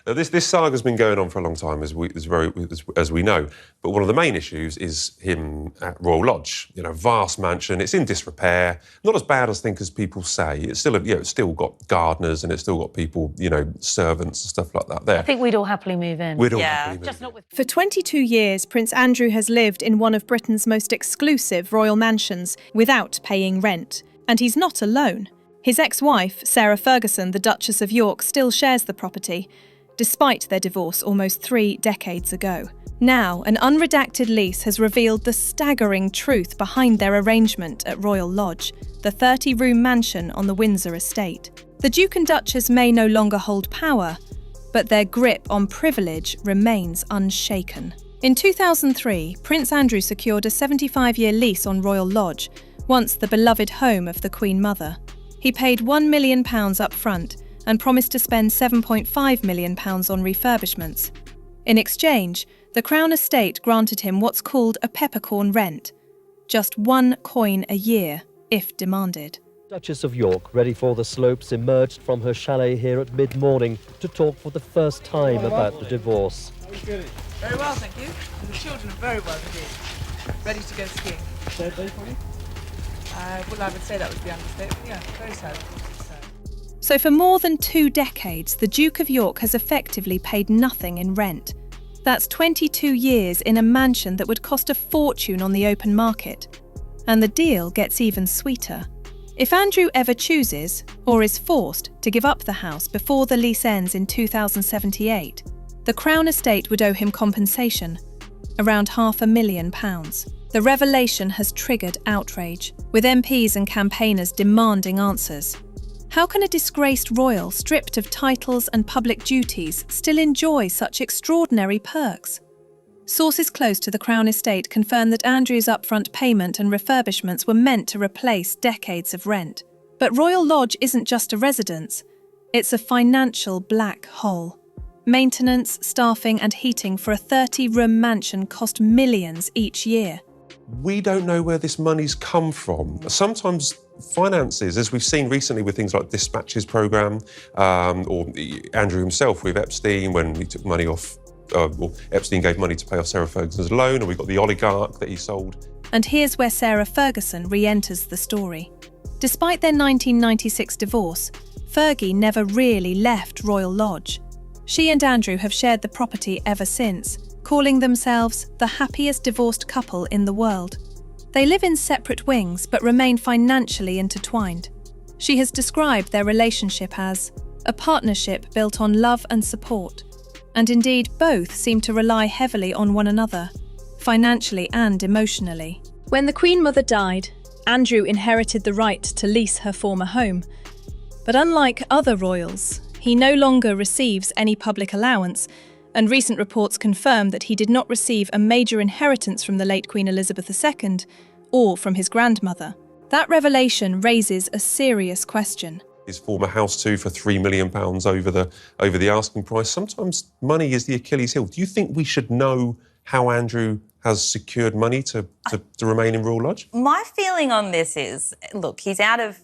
This saga's been going on for a long time, as we know. But one of the main issues is him at Royal Lodge. Vast mansion. It's in disrepair. Not as bad as people say. It's still, it's still got gardeners and it's still got people, servants and stuff like that there. I think we'd all happily move in. We'd all happily move Just in. not with. For 22 years, Prince Andrew has lived in one of Britain's most exclusive royal mansions without paying rent. And he's not alone. His ex-wife, Sarah Ferguson, the Duchess of York, still shares the property, despite their divorce almost 3 decades ago. Now, an unredacted lease has revealed the staggering truth behind their arrangement at Royal Lodge, the 30-room mansion on the Windsor estate. The Duke and Duchess may no longer hold power, but their grip on privilege remains unshaken. In 2003, Prince Andrew secured a 75-year lease on Royal Lodge, once the beloved home of the Queen Mother. He paid £1 million up front and promised to spend £7.5 million on refurbishments. In exchange, the Crown Estate granted him what's called a peppercorn rent, just 1 coin a year, if demanded. Duchess of York, ready for the slopes, emerged from her chalet here at mid-morning to talk for the first time about the divorce. Very well, thank you. And the children are very well indeed. Ready to go skiing. Sad day for you? Well, I would say that would be understatement. Yeah, very sad. So for more than 2 decades, the Duke of York has effectively paid nothing in rent. That's 22 years in a mansion that would cost a fortune on the open market. And the deal gets even sweeter. If Andrew ever chooses, or is forced, to give up the house before the lease ends in 2078, the Crown Estate would owe him compensation, around £500,000. The revelation has triggered outrage, with MPs and campaigners demanding answers. How can a disgraced royal, stripped of titles and public duties, still enjoy such extraordinary perks? Sources close to the Crown Estate confirm that Andrew's upfront payment and refurbishments were meant to replace decades of rent. But Royal Lodge isn't just a residence, it's a financial black hole. Maintenance, staffing and heating for a 30-room mansion cost millions each year. We don't know where this money's come from. Sometimes finances, as we've seen recently with things like Dispatches programme, or Andrew himself with Epstein when he took money off, Epstein gave money to pay off Sarah Ferguson's loan, or we got the oligarch that he sold. And here's where Sarah Ferguson re-enters the story. Despite their 1996 divorce, Fergie never really left Royal Lodge. She and Andrew have shared the property ever since, calling themselves the happiest divorced couple in the world. They live in separate wings but remain financially intertwined. She has described their relationship as a partnership built on love and support, and indeed both seem to rely heavily on one another, financially and emotionally. When the Queen Mother died, Andrew inherited the right to lease her former home. But unlike other royals, he no longer receives any public allowance, and recent reports confirm that he did not receive a major inheritance from the late Queen Elizabeth II or from his grandmother. That revelation raises a serious question. His former house too for £3 million over the asking price. Sometimes money is the Achilles heel. Do you think we should know how Andrew has secured money to remain in Royal Lodge? My feeling on this is, look, he's out of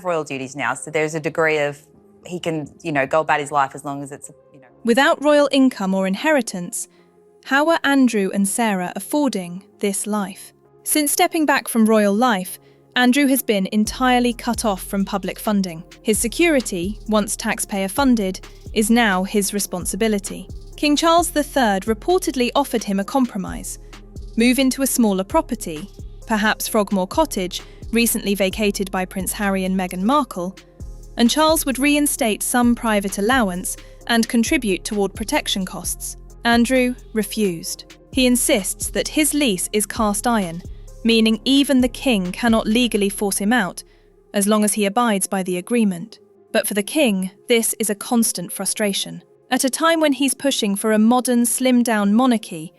royal duties now, so there's a degree of he can, go about his life as long as it's, Without royal income or inheritance, how are Andrew and Sarah affording this life? Since stepping back from royal life, Andrew has been entirely cut off from public funding. His security, once taxpayer-funded, is now his responsibility. King Charles III reportedly offered him a compromise: move into a smaller property, perhaps Frogmore Cottage, recently vacated by Prince Harry and Meghan Markle, and Charles would reinstate some private allowance and contribute toward protection costs. Andrew refused. He insists that his lease is cast iron, meaning even the king cannot legally force him out, as long as he abides by the agreement. But for the king, this is a constant frustration. At a time when he's pushing for a modern, slimmed-down monarchy,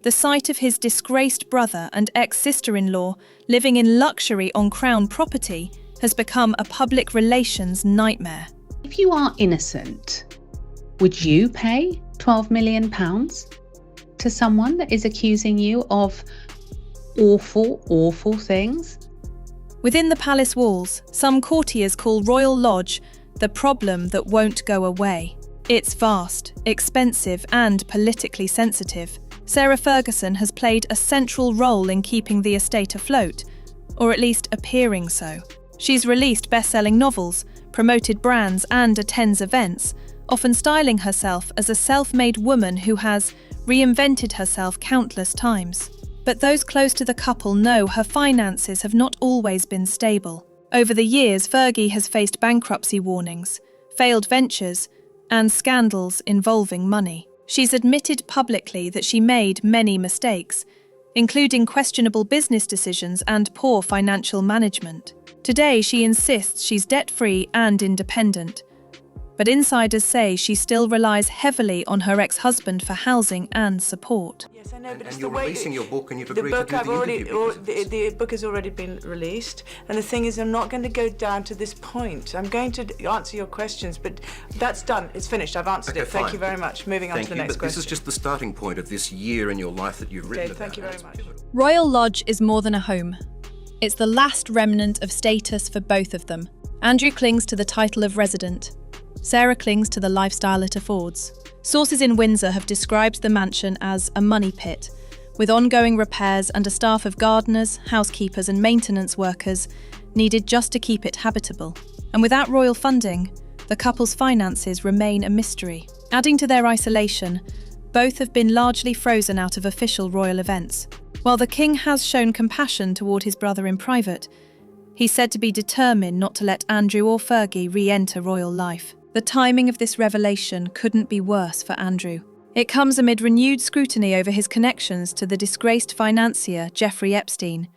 the sight of his disgraced brother and ex-sister-in-law living in luxury on Crown property has become a public relations nightmare. If you are innocent, would you pay £12 million to someone that is accusing you of awful, awful things? Within the palace walls, some courtiers call Royal Lodge the problem that won't go away. It's vast, expensive, and politically sensitive. Sarah Ferguson has played a central role in keeping the estate afloat, or at least appearing so. She's released best-selling novels, promoted brands, and attends events, often styling herself as a self-made woman who has reinvented herself countless times. But those close to the couple know her finances have not always been stable. Over the years, Fergie has faced bankruptcy warnings, failed ventures, and scandals involving money. She's admitted publicly that she made many mistakes, including questionable business decisions and poor financial management. Today, she insists she's debt-free and independent, but insiders say she still relies heavily on her ex-husband for housing and support. Yes, I know, but it's you're the way releasing your book, and you've the agreed book to do I've the already, interview or, because the book has already been released, and the thing is, I'm not going to go down to this point. I'm going to answer your questions, but that's done. It's finished. I've answered it. Thank you very much. Moving on to the next but question. this is just the starting point of this year in your life that you've written Okay, about. thank you very much. Royal Lodge is more than a home. It's the last remnant of status for both of them. Andrew clings to the title of resident. Sarah clings to the lifestyle it affords. Sources in Windsor have described the mansion as a money pit, with ongoing repairs and a staff of gardeners, housekeepers and maintenance workers needed just to keep it habitable. And without royal funding, the couple's finances remain a mystery. Adding to their isolation, both have been largely frozen out of official royal events. While the king has shown compassion toward his brother in private, he's said to be determined not to let Andrew or Fergie re-enter royal life. The timing of this revelation couldn't be worse for Andrew. It comes amid renewed scrutiny over his connections to the disgraced financier Jeffrey Epstein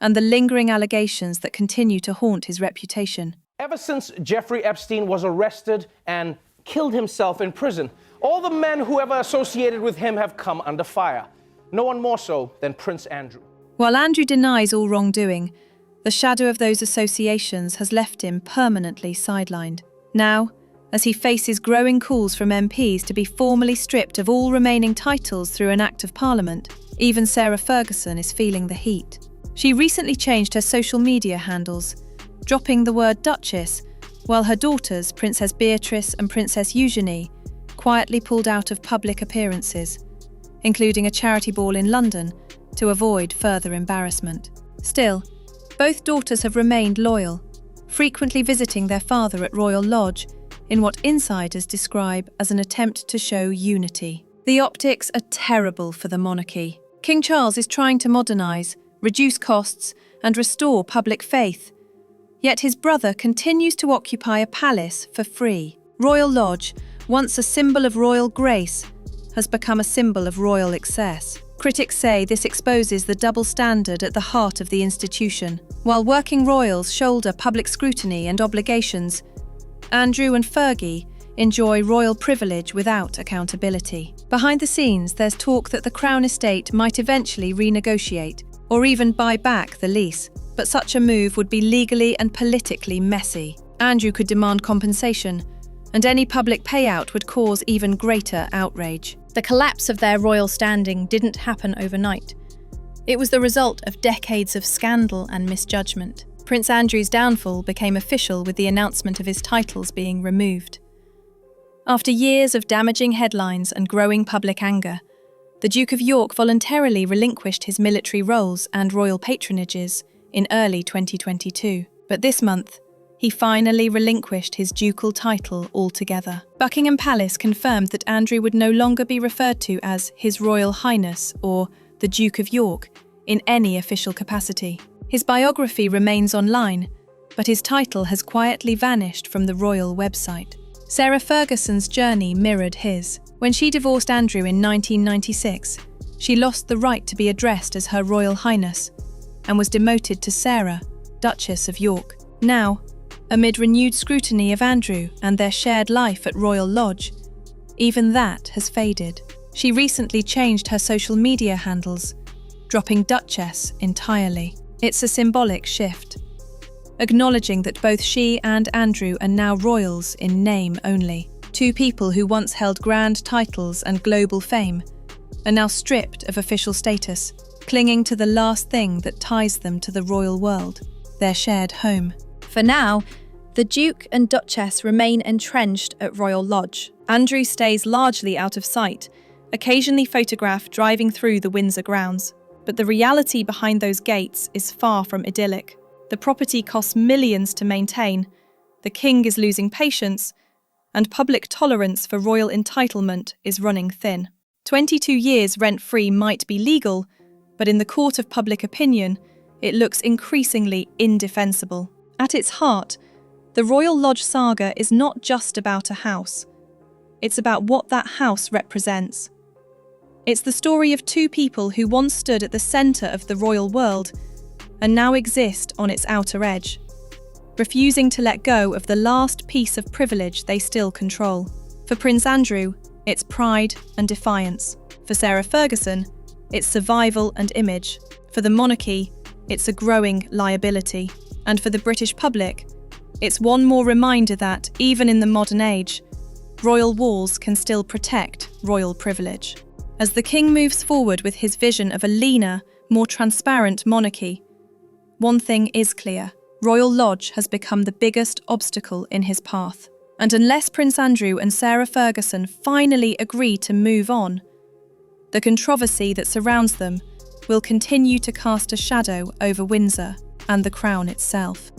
and the lingering allegations that continue to haunt his reputation. Ever since Jeffrey Epstein was arrested and killed himself in prison, all the men who ever associated with him have come under fire. No one more so than Prince Andrew. While Andrew denies all wrongdoing, the shadow of those associations has left him permanently sidelined. Now, as he faces growing calls from MPs to be formally stripped of all remaining titles through an Act of Parliament, even Sarah Ferguson is feeling the heat. She recently changed her social media handles, dropping the word Duchess, while her daughters, Princess Beatrice and Princess Eugenie, quietly pulled out of public appearances, including a charity ball in London, to avoid further embarrassment. Still, both daughters have remained loyal, frequently visiting their father at Royal Lodge in what insiders describe as an attempt to show unity. The optics are terrible for the monarchy. King Charles is trying to modernise, reduce costs, and restore public faith. Yet his brother continues to occupy a palace for free. Royal Lodge, once a symbol of royal grace, has become a symbol of royal excess. Critics say this exposes the double standard at the heart of the institution. While working royals shoulder public scrutiny and obligations, Andrew and Fergie enjoy royal privilege without accountability. Behind the scenes, there's talk that the Crown Estate might eventually renegotiate or even buy back the lease, but such a move would be legally and politically messy. Andrew could demand compensation, and any public payout would cause even greater outrage. The collapse of their royal standing didn't happen overnight. It was the result of decades of scandal and misjudgment. Prince Andrew's downfall became official with the announcement of his titles being removed. After years of damaging headlines and growing public anger, the Duke of York voluntarily relinquished his military roles and royal patronages in early 2022. But this month, he finally relinquished his ducal title altogether. Buckingham Palace confirmed that Andrew would no longer be referred to as His Royal Highness or the Duke of York in any official capacity. His biography remains online, but his title has quietly vanished from the royal website. Sarah Ferguson's journey mirrored his. When she divorced Andrew in 1996, she lost the right to be addressed as Her Royal Highness and was demoted to Sarah, Duchess of York. Now, amid renewed scrutiny of Andrew and their shared life at Royal Lodge, even that has faded. She recently changed her social media handles, dropping Duchess entirely. It's a symbolic shift, acknowledging that both she and Andrew are now royals in name only. Two people who once held grand titles and global fame are now stripped of official status, clinging to the last thing that ties them to the royal world, their shared home. For now, The Duke and Duchess remain entrenched at Royal Lodge. Andrew stays largely out of sight, occasionally photographed driving through the Windsor grounds. But the reality behind those gates is far from idyllic. The property costs millions to maintain, the king is losing patience, and public tolerance for royal entitlement is running thin. 22 years rent-free might be legal, but in the court of public opinion, it looks increasingly indefensible. At its heart, the Royal Lodge saga is not just about a house. It's about what that house represents. It's the story of two people who once stood at the centre of the royal world and now exist on its outer edge, refusing to let go of the last piece of privilege they still control. For Prince Andrew, it's pride and defiance. For Sarah Ferguson, it's survival and image. For the monarchy, it's a growing liability. And for the British public, it's one more reminder that, even in the modern age, royal walls can still protect royal privilege. As the king moves forward with his vision of a leaner, more transparent monarchy, one thing is clear: Royal Lodge has become the biggest obstacle in his path. And unless Prince Andrew and Sarah Ferguson finally agree to move on, the controversy that surrounds them will continue to cast a shadow over Windsor and the crown itself.